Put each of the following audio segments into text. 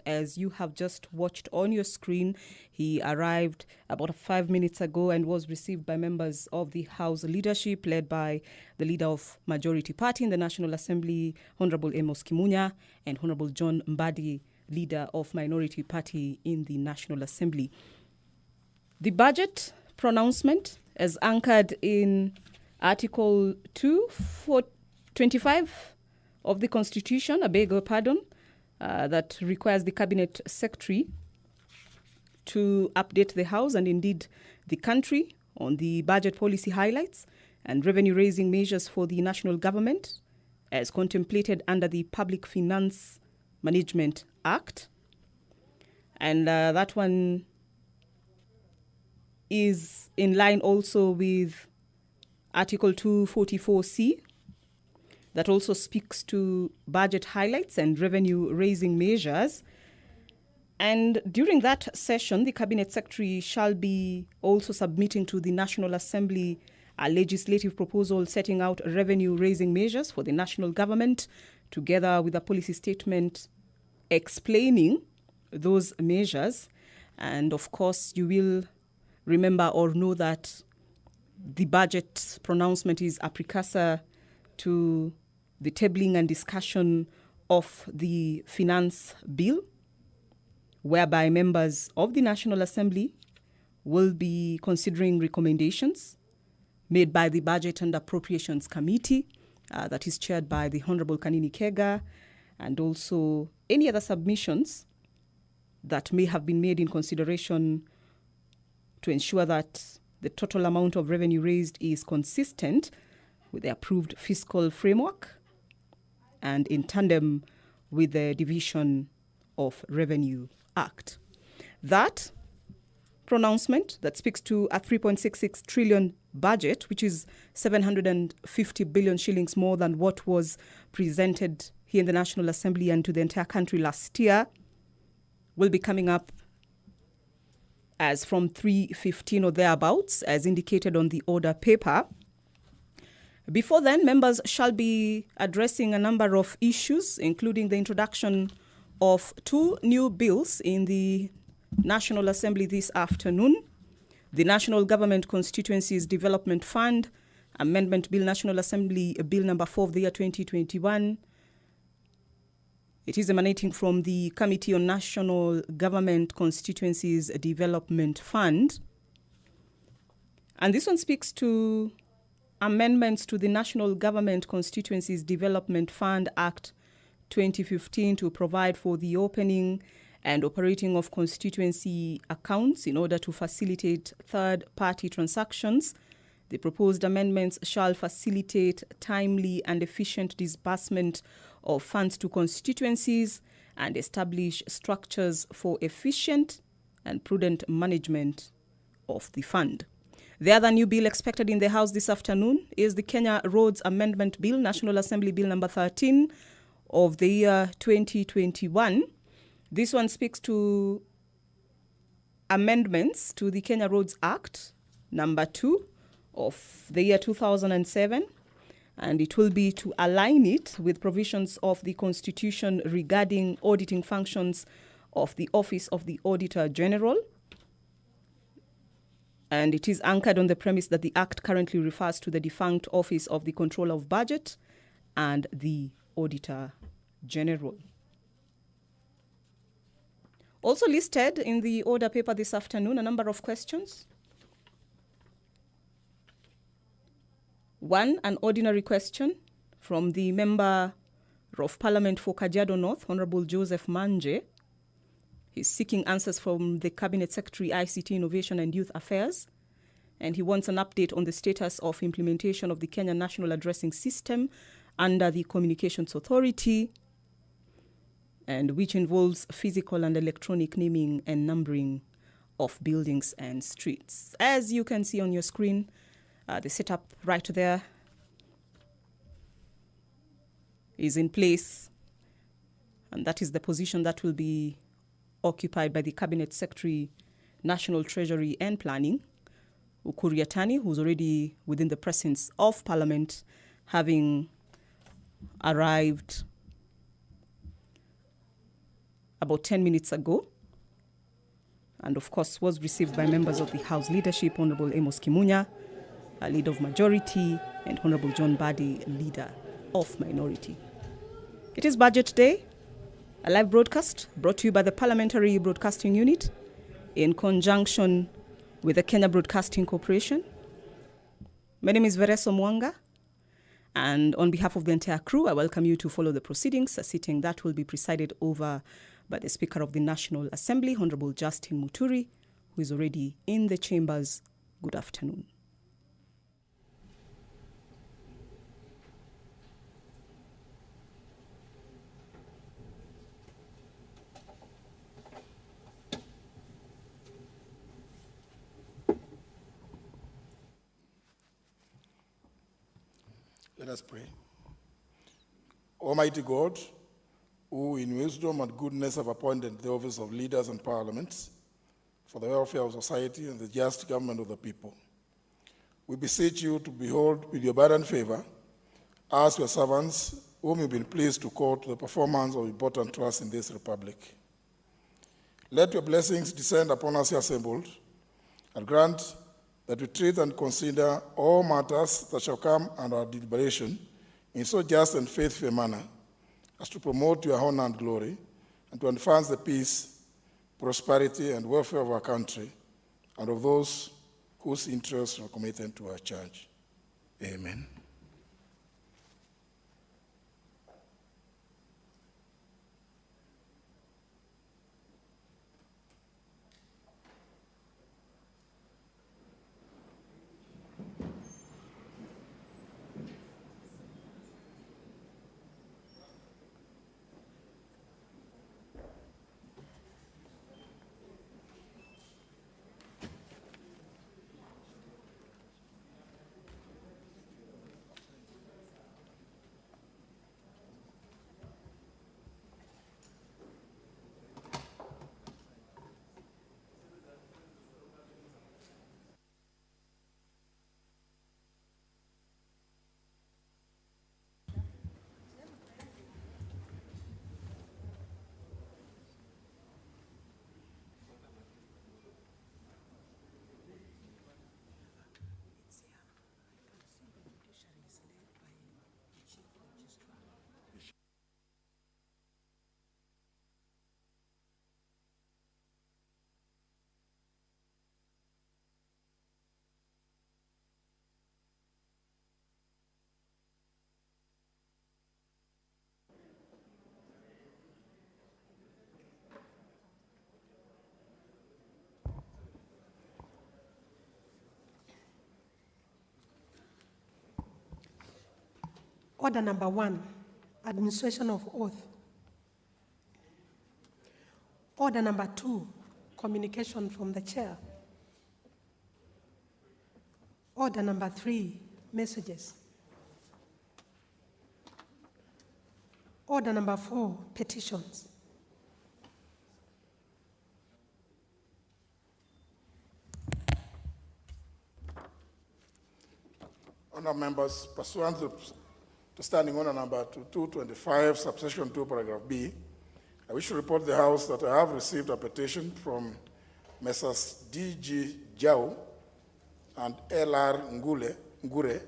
As you have just watched on your screen, he arrived about 5 minutes ago and was received by members of the House leadership, led by the leader of Majority Party in the National Assembly, Honorable Amos Kimunya, and Honorable John Mbadi, leader of Minority Party in the National Assembly. The budget pronouncement, as anchored in Article 225 of the Constitution, that requires the Cabinet Secretary to update the House and indeed the country on the budget policy highlights and revenue-raising measures for the national government as contemplated under the Public Finance Management Act. And that one is in line also with Article 244C, that also speaks to budget highlights and revenue-raising measures. And during that session, the Cabinet Secretary shall be also submitting to the National Assembly a legislative proposal setting out revenue-raising measures for the national government, together with a policy statement explaining those measures. And of course, you will remember or know that the budget pronouncement is a precursor to the tabling and discussion of the finance bill, whereby members of the National Assembly will be considering recommendations made by the Budget and Appropriations Committee, that is chaired by the Honorable Kanini Kega, and also any other submissions that may have been made in consideration to ensure that the total amount of revenue raised is consistent with the approved fiscal framework and in tandem with the Division of Revenue Act. That pronouncement that speaks to a 3.66 trillion budget, which is 750 billion shillings more than what was presented here in the National Assembly and to the entire country last year, will be coming up as from 3:15 or thereabouts, as indicated on the order paper. Before then, members shall be addressing a number of issues, including the introduction of 2 new bills in the National Assembly this afternoon. The National Government Constituencies Development Fund Amendment Bill, National Assembly Bill number 4 of the year 2021. It is emanating from the Committee on National Government Constituencies Development Fund. And this one speaks to amendments to the National Government Constituencies Development Fund Act 2015 to provide for the opening and operating of constituency accounts in order to facilitate third-party transactions. The proposed amendments shall facilitate timely and efficient disbursement of funds to constituencies and establish structures for efficient and prudent management of the fund. The other new bill expected in the House this afternoon is the Kenya Roads Amendment Bill, National Assembly Bill number 13 of the year 2021. This one speaks to amendments to the Kenya Roads Act number 2 of the year 2007, and it will be to align it with provisions of the Constitution regarding auditing functions of the Office of the Auditor General. And it is anchored on the premise that the Act currently refers to the defunct Office of the Controller of Budget and the Auditor General. Also listed in the order paper this afternoon, a number of questions. 1, an ordinary question from the Member of Parliament for Kajiado North, Honorable Joseph Manje. He's seeking answers from the Cabinet Secretary, ICT, Innovation and Youth Affairs, and he wants an update on the status of implementation of the Kenya National Addressing System under the Communications Authority, and which involves physical and electronic naming and numbering of buildings and streets. As you can see on your screen, the setup right there is in place, and that is the position that will be occupied by the Cabinet Secretary, National Treasury and Planning, Ukur Yatani, who's already within the presence of Parliament, having arrived about 10 minutes ago, and of course was received by members of the House leadership, Honorable Amos Kimunya, Leader of Majority, and Honorable John Badi, Leader of Minority. It is Budget Day, a live broadcast brought to you by the Parliamentary Broadcasting Unit in conjunction with the Kenya Broadcasting Corporation. My name is Vereso Mwanga, and on behalf of the entire crew, I welcome you to follow the proceedings, a sitting that will be presided over by the Speaker of the National Assembly, Honorable Justin Muturi, who is already in the chambers. Good afternoon. Let us pray. Almighty God, who in wisdom and goodness have appointed the office of leaders and parliaments for the welfare of society and the just government of the people, we beseech you to behold with your abundant favor us, your servants, whom you've been pleased to call to the performance of important trusts in this republic. Let your blessings descend upon us here assembled, and grant that we treat and consider all matters that shall come under our deliberation in so just and faithful a manner as to promote your honor and glory, and to advance the peace, prosperity, and welfare of our country and of those whose interests are committed to our charge. Amen. Order number 1, administration of oath. Order number 2, communication from the chair. Order number 3, messages. Order number 4, petitions. Honourable members, pursuant to standing order number 225, subsection 2, paragraph B, I wish to report to the House that I have received a petition from Messrs. D.G. Jau and L.R. Ngure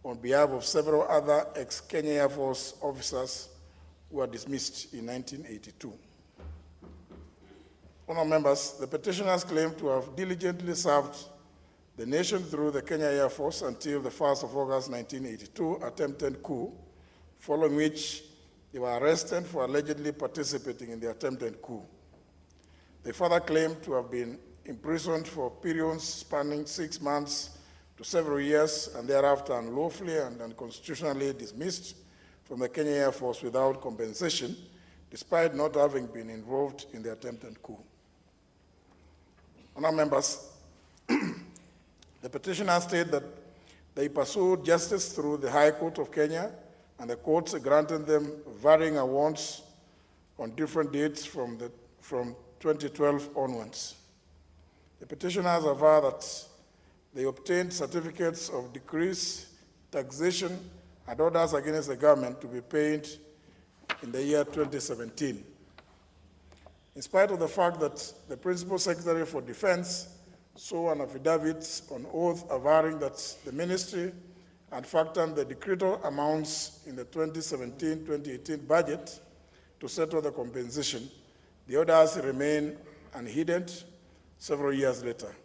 on behalf of several other ex-Kenya Air Force officers who were dismissed in 1982. Honourable members, the petitioners claim to have diligently served the nation through the Kenya Air Force until the 1st of August 1982 attempted coup, following which they were arrested for allegedly participating in the attempted coup. They further claim to have been imprisoned for periods spanning 6 months to several years, and thereafter unlawfully and unconstitutionally dismissed from the Kenya Air Force without compensation, despite not having been involved in the attempted coup. Honourable members, the petitioners state that they pursued justice through the High Court of Kenya, and the courts granted them varying awards on different dates from 2012 onwards. The petitioners aver that they obtained certificates of decrease, taxation, and orders against the government to be paid in the year 2017. in spite of the fact that the Principal Secretary for Defense saw an affidavit on oath averring that the ministry had factored the decretal amounts in the 2017-2018 budget to settle the compensation, the orders remain unheeded several years later.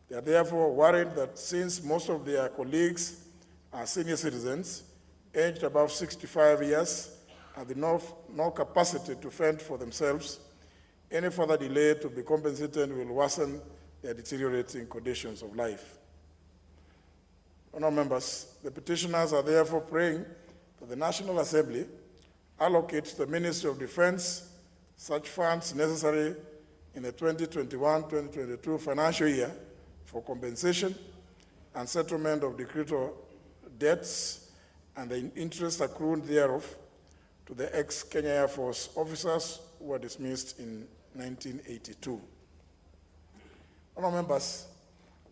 They are therefore worried that since most of their colleagues are senior citizens, aged above 65 years, have no capacity to fend for themselves, any further delay to be compensated will worsen their deteriorating conditions of life. Honourable members, the petitioners are therefore praying that the National Assembly allocate to the Ministry of Defence such funds necessary in the 2021-2022 financial year for compensation and settlement of decretal debts and the interest accrued thereof to the ex-Kenya Air Force officers who were dismissed in 1982. Honourable members,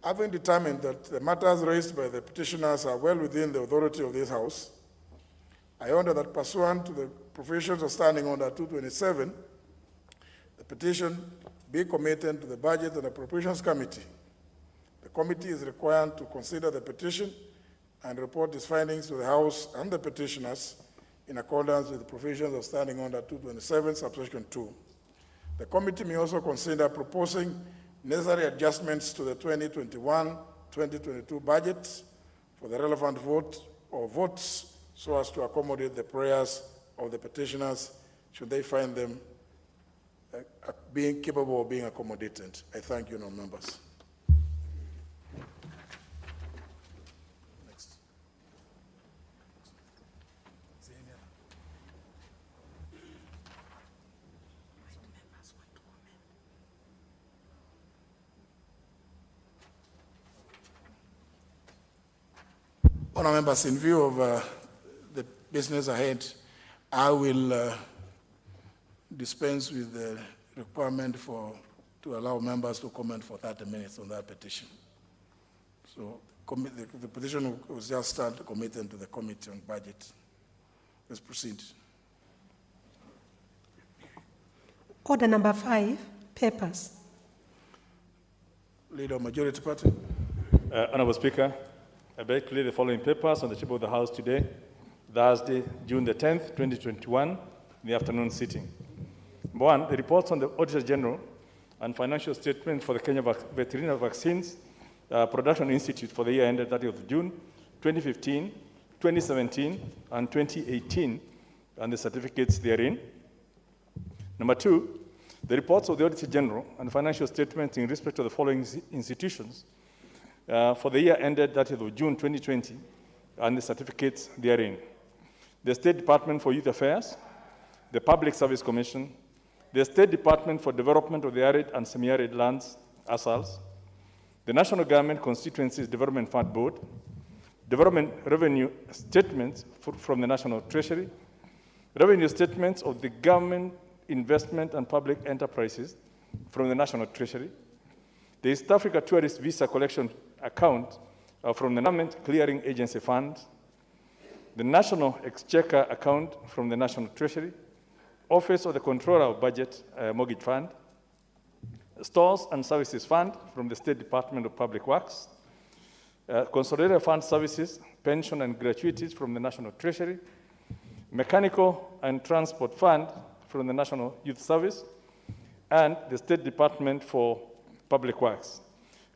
having determined that the matters raised by the petitioners are well within the authority of this House, I order that pursuant to the provisions of Standing Order 227, the petition be committed to the Budget and Appropriations Committee. The committee is required to consider the petition and report its findings to the House and the petitioners in accordance with the provisions of Standing Order 227, subsection 2. The committee may also consider proposing necessary adjustments to the 2021-2022 budget for the relevant votes so as to accommodate the prayers of the petitioners should they find them being capable of being accommodated. I thank you, honourable members. Next. Honourable members, in view of the business ahead, I will dispense with the requirement to allow members to comment for 30 minutes on that petition. So the petition will just start committed to the Committee on Budget. Let's proceed. Order number 5, papers. Leader of Majority Party. Honourable Speaker, I beg to lay the following papers on the table of the House today, Thursday, June the 10th, 2021, in the afternoon sitting. Number 1, the reports on the Auditor General and financial statements for the Kenya Veterinary Vaccines Production Institute for the year ended 30th of June, 2015, 2017, and 2018, and the certificates therein. Number 2, the reports of the Auditor General and financial statements in respect to the following institutions for the year ended 30th of June, 2020, and the certificates therein. The State Department for Youth Affairs, the Public Service Commission, the State Department for Development of the Arid and Semi-Arid Lands, ASALS, the National Government Constituencies Development Fund Board, development revenue statements from the National Treasury, revenue statements of the Government Investment and Public Enterprises from the National Treasury, the East Africa Tourist Visa Collection Account from the Government Clearing Agency Fund, the National Exchequer Account from the National Treasury, Office of the Controller of Budget Mortgage Fund, Stores and Services Fund from the State Department of Public Works, Consolidated Fund Services, Pension and Gratuities from the National Treasury, Mechanical and Transport Fund from the National Youth Service, and the State Department for Public Works.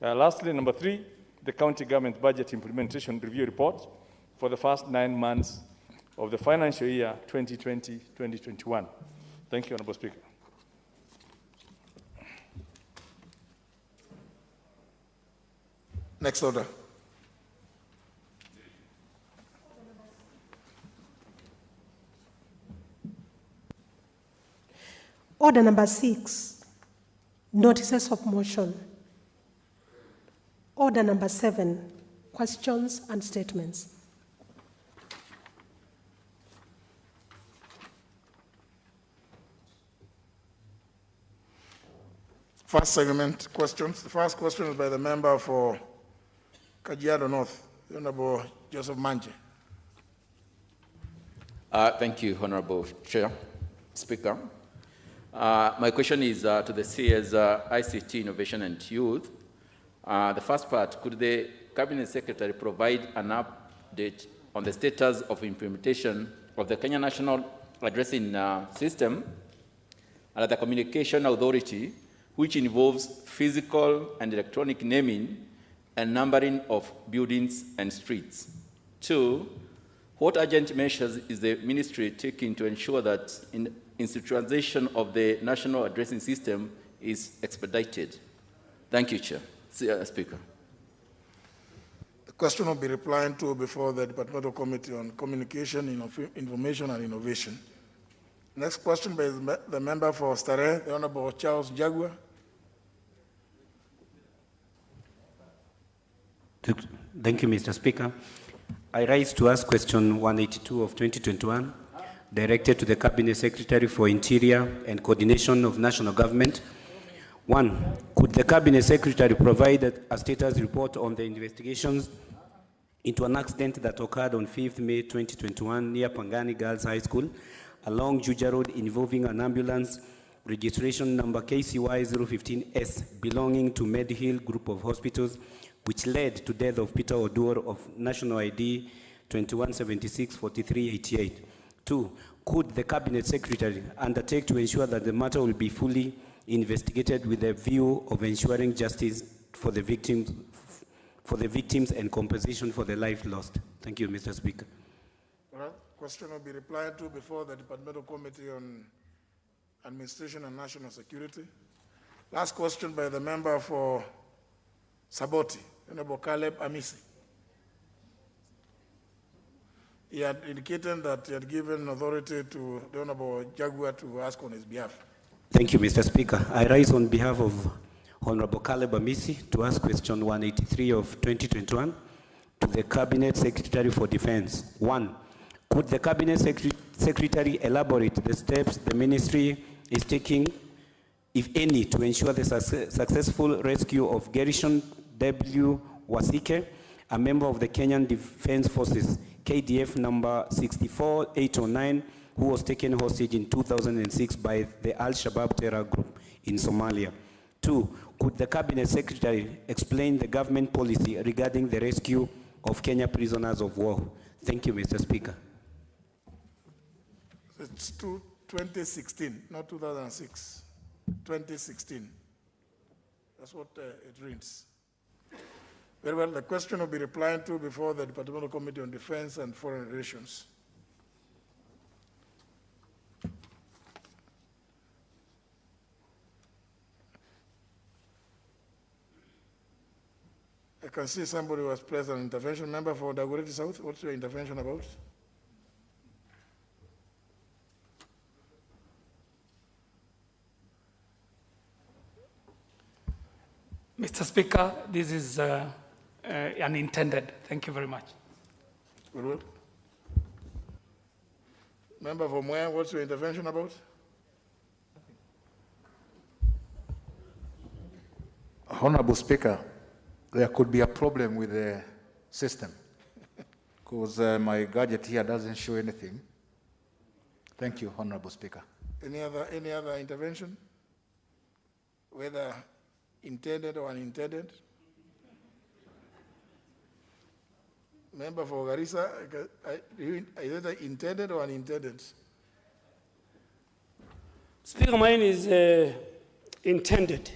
Lastly, number 3, the County Government Budget Implementation Review Report for the first 9 months of the financial year 2020-2021. Thank you, Honourable Speaker. Next order. Order number 6, notices of motion. Order number 7, questions and statements. First segment, questions. The first question is by the member for Kajiado North, the Honorable Joseph Manje. Thank you, Honorable Chair, Speaker. My question is to the CS ICT Innovation and Youth. The first part, could the Cabinet Secretary provide an update on the status of implementation of the Kenya National Addressing System under the Communication Authority, which involves physical and electronic naming and numbering of buildings and streets? 2, what urgent measures is the ministry taking to ensure that institutionalization of the national addressing system is expedited? Thank you, Chair. Speaker. The question will be replied to before the Departmental Committee on Communication, Information and Innovation. Next question by the member for Stare, the Honorable Charles Jagua. Thank you, Mr. Speaker. I rise to ask question 182 of 2021, directed to the Cabinet Secretary for Interior and Coordination of National Government. 1, could the Cabinet Secretary provide a status report on the investigations into an accident that occurred on 5th May 2021 near Pangani Girls High School along Juja Road involving an ambulance registration number KCY 015S belonging to Medhill Group of Hospitals, which led to death of Peter Oduor of National ID 2176-4388. 2, could the Cabinet Secretary undertake to ensure that the matter will be fully investigated with a view of ensuring justice for the victims and compensation for the life lost? Thank you, Mr. Speaker. All right. Question will be replied to before the Departmental Committee on Administration and National Security. Last question by the member for Saboti, Honorable Caleb Amisi. He had indicated that he had given authority to the Honorable Jaguar to ask on his behalf. Thank you, Mr. Speaker. I rise on behalf of Honorable Caleb Amisi to ask question 183 of 2021 to the Cabinet Secretary for Defense. 1, could the Cabinet Secretary elaborate the steps the ministry is taking, if any, to ensure the successful rescue of Gershon W. Wasike, a member of the Kenyan Defense Forces, KDF number 64809, who was taken hostage in 2006 by the Al-Shabaab terror group in Somalia? 2, could the Cabinet Secretary explain the government policy regarding the rescue of Kenya prisoners of war? Thank you, Mr. Speaker. It's 2016, not 2006. 2016. That's what it reads. Very well, the question will be replied to before the Departmental Committee on Defense and Foreign Relations. I can see somebody who has placed an intervention. Member for Dagoretti South, what's your intervention about? Mr. Speaker, this is unintended. Thank you very much. Well. Member for Mwea, what's your intervention about? Honorable Speaker, there could be a problem with the system because my gadget here doesn't show anything. Thank you, Honorable Speaker. Any other intervention? Whether intended or unintended? Member for Garissa, is it intended or unintended? Speaker, mine is intended.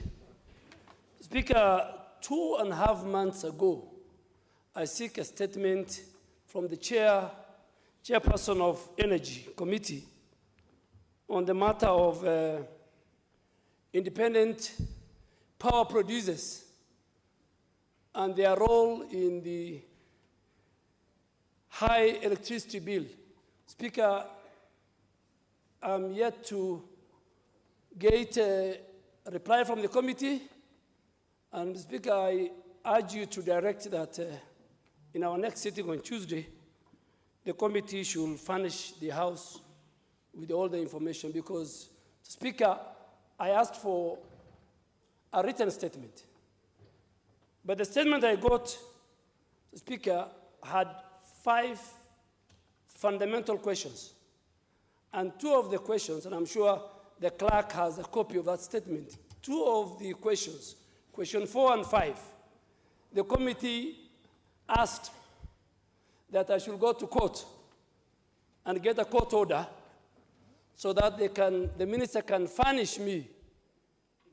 Speaker, 2.5 months ago, I seek a statement from the chairperson of Energy Committee on the matter of independent power producers and their role in the high electricity bill. Speaker, I'm yet to get a reply from the committee, and Speaker, I urge you to direct that in our next sitting on Tuesday, the committee should furnish the House with all the information, because, Speaker, I asked for a written statement. But the statement I got, Speaker, had 5 fundamental questions. And 2 of the questions, and I'm sure the clerk has a copy of that statement. Two of the questions, question 4 and 5, the committee asked that I should go to court and get a court order so that the minister can furnish me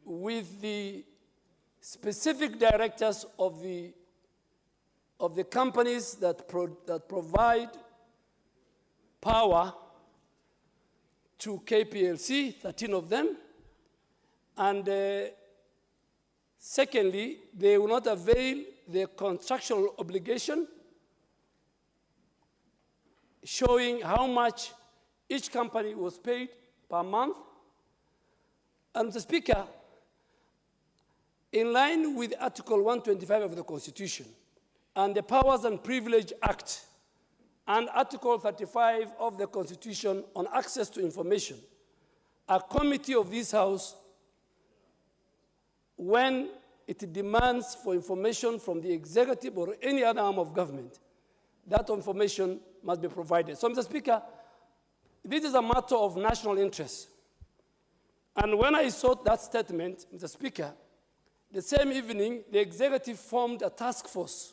with the specific directors of the companies that provide power to KPLC, 13 of them. And secondly, they will not avail their contractual obligation, showing how much each company was paid per month. And Mr. Speaker, in line with Article 125 of the Constitution and the Powers and Privilege Act and Article 35 of the Constitution on access to information, a committee of this House, when it demands for information from the executive or any other arm of government, that information must be provided. So, Mr. Speaker, this is a matter of national interest. And when I saw that statement, Mr. Speaker, the same evening, the executive formed a task force,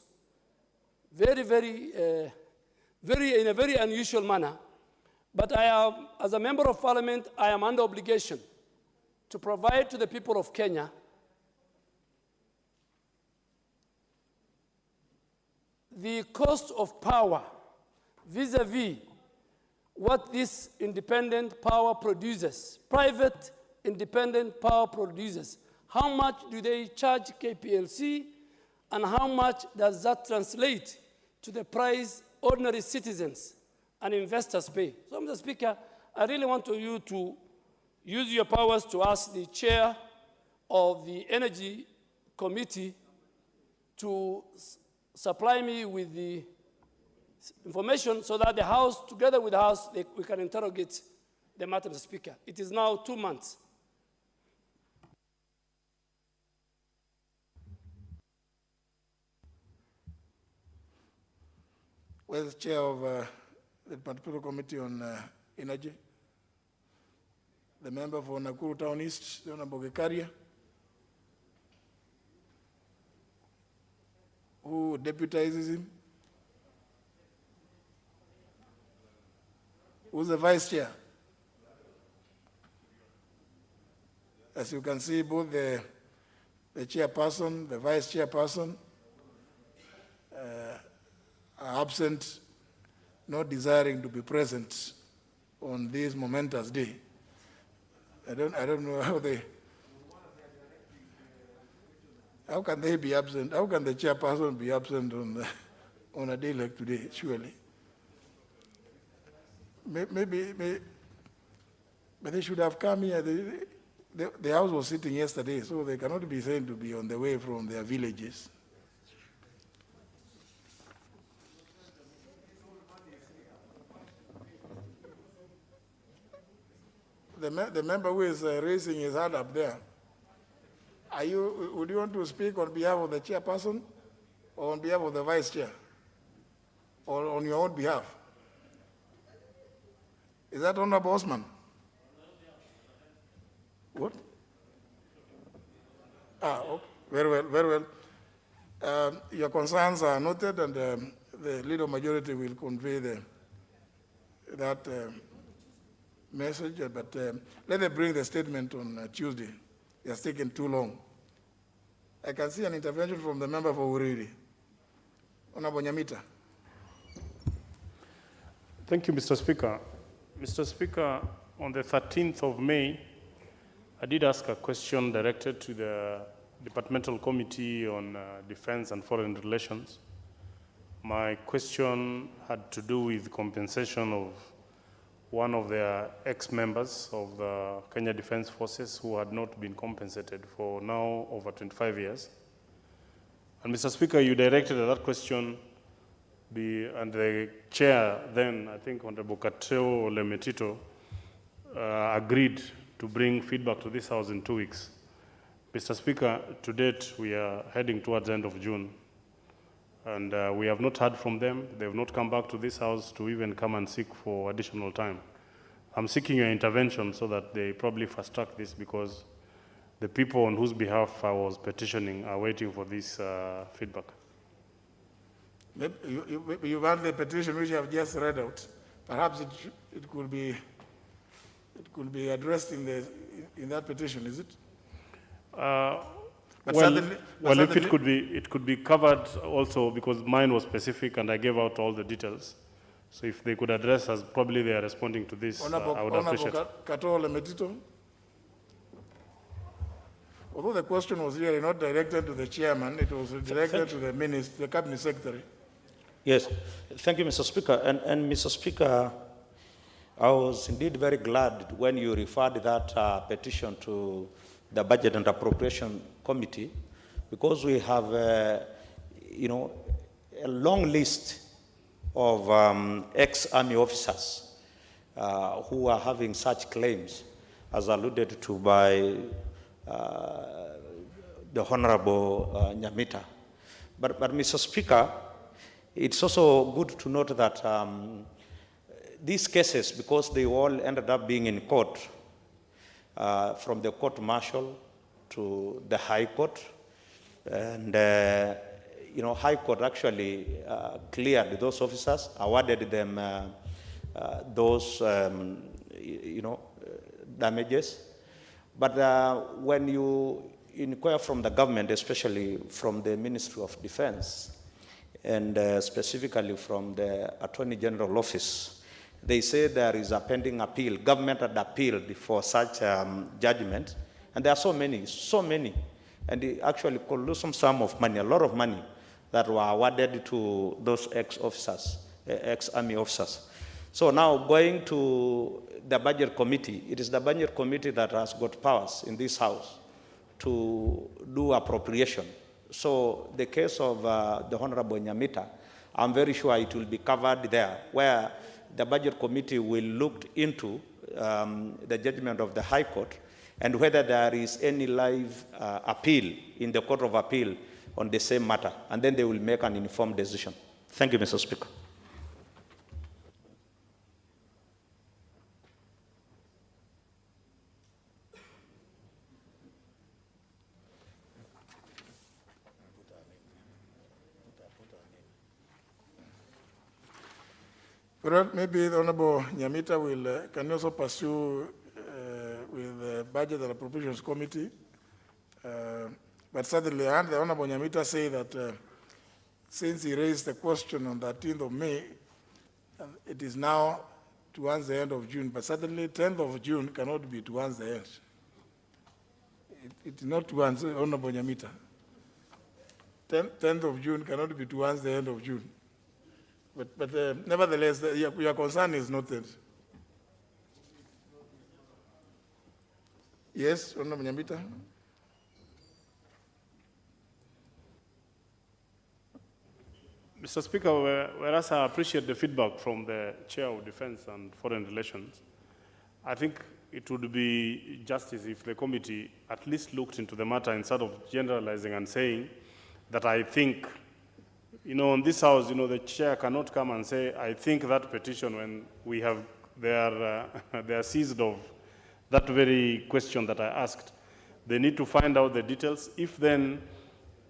in a very unusual manner. But I am, as a member of parliament, I am under obligation to provide to the people of Kenya the cost of power vis-a-vis what this independent power produces, private independent power producers. How much do they charge KPLC, and how much does that translate to the price ordinary citizens and investors pay? So, Mr. Speaker, I really want you to use your powers to ask the chair of the Energy Committee to supply me with the information so that the House, together with the House, we can interrogate the matter, Mr. Speaker. It is now 2 months. Where's the chair of the Particular Committee on Energy? The member for Nakuru Town East, the Honorable Gekaria, who deputizes him? Who's the vice chair? As you can see, both the chairperson, the vice chairperson are absent, not desiring to be present on this momentous day. I don't know how can they be absent? How can the chairperson be absent on a day like today, surely? Maybe but they should have come here. The House was sitting yesterday, so they cannot be said to be on the way from their villages. The member who is raising his hand up there, would you want to speak on behalf of the chairperson or on behalf of the vice chair or on your own behalf? Is that Honorable Osman? What? Okay. Very well, very well. Your concerns are noted, and the leader majority will convey that message, but let them bring the statement on Tuesday. It has taken too long. I can see an intervention from the member for Uriri. Honorable Nyamita. Thank you, Mr. Speaker. Mr. Speaker, on the 13th of May, I did ask a question directed to the Departmental Committee on Defense and Foreign Relations. My question had to do with compensation of one of their ex-members of the Kenya Defense Forces who had not been compensated for now over 25 years. And Mr. Speaker, you directed that question and the chair then, I think Honorable Kateo Lemetito, agreed to bring feedback to this House in 2 weeks. Mr. Speaker, to date, we are heading towards the end of June, and we have not heard from them. They have not come back to this House to even come and seek for additional time. I'm seeking your intervention so that they probably fast track this, because the people on whose behalf I was petitioning are waiting for this feedback. You've had the petition which you have just read out. Perhaps it could be addressed in that petition, is it? If it could be covered also, because mine was specific and I gave out all the details. So if they could address as probably they are responding to this, I would appreciate it. Katola Metito. Although the question was really not directed to the chairman, it was directed to the minister, the cabinet secretary. Yes, thank you, Mr. Speaker. And Mr. Speaker, I was indeed very glad when you referred that petition to the Budget and Appropriation Committee, because we have, a long list of ex-army officers who are having such claims, as alluded to by the Honorable Nyamita. But Mr. Speaker, it's also good to note that these cases, because they all ended up being in court, from the court martial to the High Court, and High Court actually cleared those officers, awarded them those damages. But when you inquire from the government, especially from the Ministry of Defense, and specifically from the Attorney General Office, they say there is a pending appeal. Government had appealed for such judgment, and there are so many, and it actually colossal sum of money, a lot of money, that were awarded to those ex-officers, ex-army officers. So now going to the Budget Committee, it is the Budget Committee that has got powers in this House to do appropriation. So the case of the Honorable Nyamita, I'm very sure it will be covered there, where the Budget Committee will look into the judgment of the High Court and whether there is any live appeal in the Court of Appeal on the same matter, and then they will make an informed decision. Thank you, Mr. Speaker. Well, maybe the Honorable Nyamita will can also pursue with the Budget and Appropriations Committee. But certainly, and the Honorable Nyamita say that since he raised the question on the 13th of May, it is now towards the end of June. But certainly, 10th of June cannot be towards the end. It is not towards Honorable Nyamita. 10th of June cannot be towards the end of June. But nevertheless, your concern is noted. Yes, Honorable Nyamita. Mr. Speaker, whereas I appreciate the feedback from the Chair of Defense and Foreign Relations, I think it would be justice if the committee at least looked into the matter instead of generalizing and saying that I think. In this House, the chair cannot come and say, I think that petition, when they are seized of that very question that I asked. They need to find out the details. If then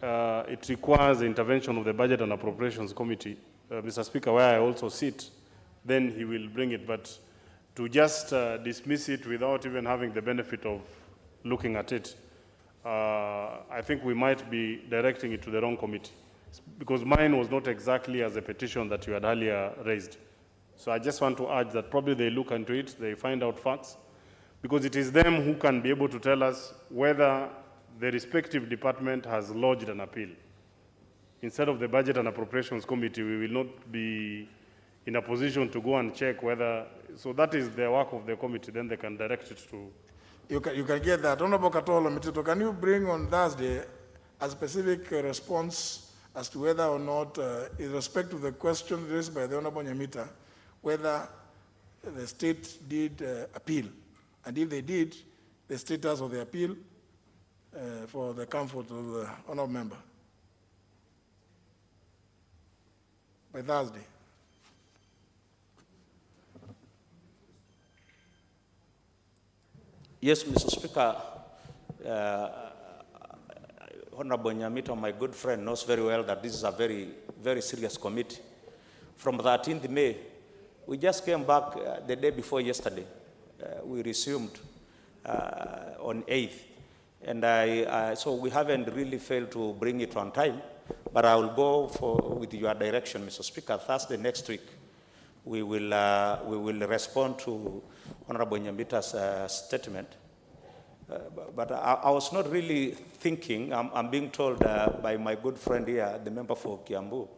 it requires the intervention of the Budget and Appropriations Committee, Mr. Speaker, where I also sit, then he will bring it. But to just dismiss it without even having the benefit of looking at it, I think we might be directing it to the wrong committee. Because mine was not exactly as a petition that you had earlier raised. So I just want to urge that probably they look into it, they find out facts, because it is them who can be able to tell us whether the respective department has lodged an appeal. Instead of the Budget and Appropriations Committee, we will not be in a position to go and check whether, so that is the work of the committee, then they can direct it to. You can get that. Honorable Katola Mitito, can you bring on Thursday a specific response as to whether or not, in respect to the question raised by the Honorable Nyamita, whether the state did appeal, and if they did, the status of the appeal for the comfort of the honorable member by Thursday. Yes, Mr. Speaker, Honorable Nyamita, my good friend, knows very well that this is a very, very serious committee. From 13th May, we just came back the day before yesterday. We resumed on 8th. And so we haven't really failed to bring it on time, but I will go with your direction, Mr. Speaker. Thursday next week, we will respond to Honorable Nyamita's statement. But I was not really thinking, I'm being told by my good friend here, the member for Kiambu,